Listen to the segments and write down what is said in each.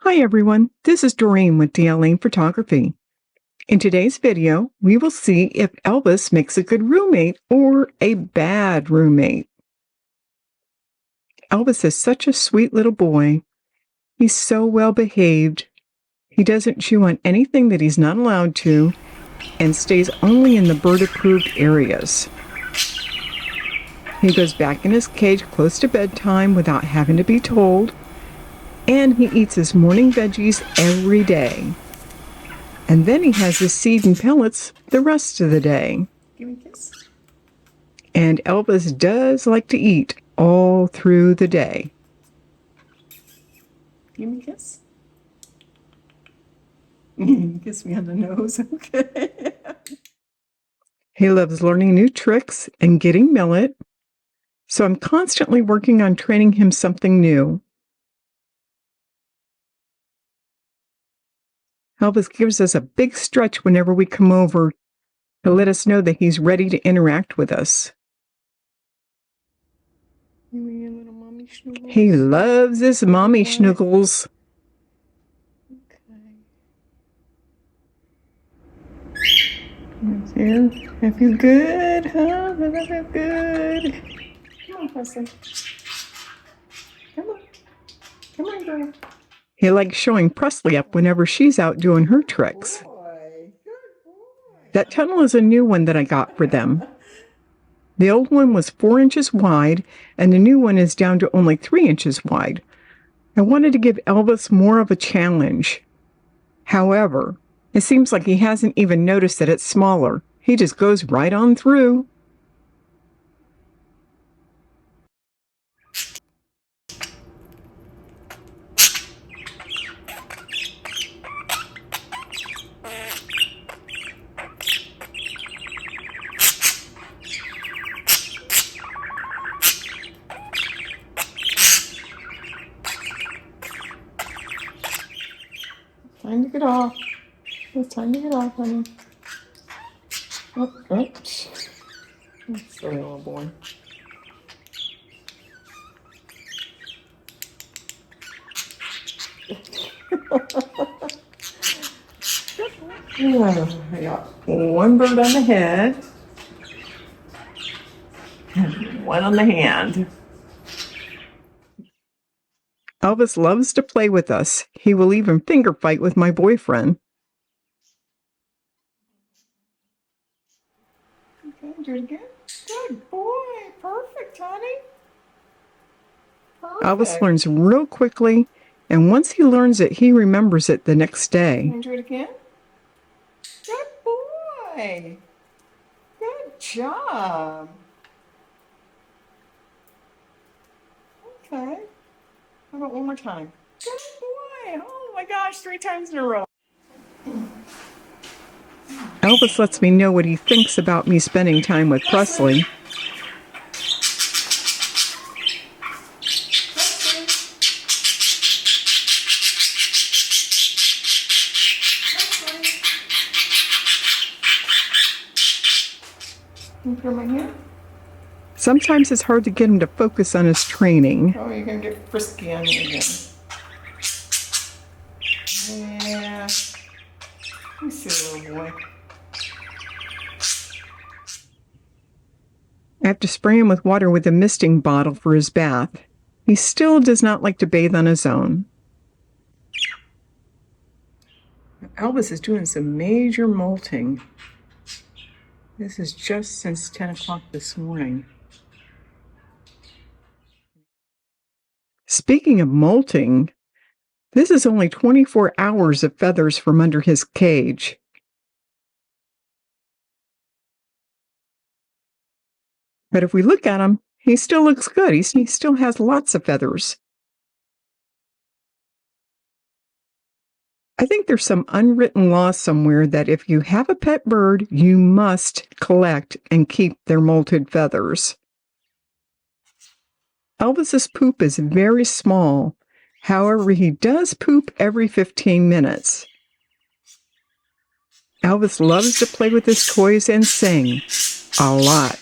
Hi everyone, this is Doreen with DLA Photography. In today's video, we will see if Elvis makes a good roommate or a bad roommate. Elvis is such a sweet little boy. He's so well behaved. He doesn't chew on anything that he's not allowed to and stays only in the bird-approved areas. He goes back in his cage close to bedtime without having to be told. And he eats his morning veggies every day. And then he has his seed and pellets the rest of the day. Give me a kiss. And Elvis does like to eat all through the day. Give me a kiss. Kiss me on the nose, okay. He loves learning new tricks and getting millet. So I'm constantly working on training him something new. Elvis gives us a big stretch whenever we come over to let us know that he's ready to interact with us. Little mommy schnoogles. He loves his mommy schnoogles. Okay. Here. I feel good, huh? I feel good. Come on, Presley. Come on. Come on, girl. He likes showing Presley up whenever she's out doing her tricks. Good boy. That tunnel is a new one that I got for them. The old one was 4 inches wide, and the new one is down to only 3 inches wide. I wanted to give Elvis more of a challenge. However, it seems like he hasn't even noticed that it's smaller. He just goes right on through. Time to get off. It's time to get off, honey. Oh, oops. Silly little boy. I got one bird on the head and one on the hand. Elvis loves to play with us. He will even finger fight with my boyfriend. Okay, do it again. Good boy. Perfect, honey. Perfect. Elvis learns real quickly, and once he learns it, he remembers it the next day. Can you do it again? Good boy. Good job. Okay. How about one more time? Good boy. Oh my gosh, 3 times in a row. Elvis lets me know what he thinks about me spending time with Presley. Can you put him right here? Sometimes it's hard to get him to focus on his training. Oh, you're going to get frisky on me again. Yeah. You silly little boy. I have to spray him with water with a misting bottle for his bath. He still does not like to bathe on his own. Elvis is doing some major molting. This is just since 10 o'clock this morning. Speaking of molting, this is only 24 hours of feathers from under his cage. But if we look at him, he still looks good. He still has lots of feathers. I think there's some unwritten law somewhere that if you have a pet bird, you must collect and keep their molted feathers. Elvis's poop is very small. However, he does poop every 15 minutes. Elvis loves to play with his toys and sing a lot,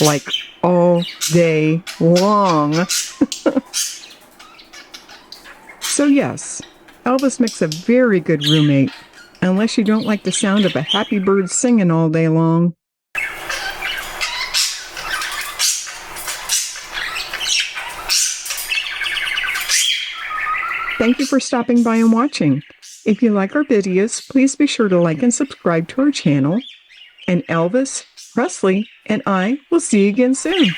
like all day long. So yes, Elvis makes a very good roommate, unless you don't like the sound of a happy bird singing all day long. Thank you for stopping by and watching. If you like our videos, please be sure to like and subscribe to our channel. And Elvis, Presley, and I will see you again soon.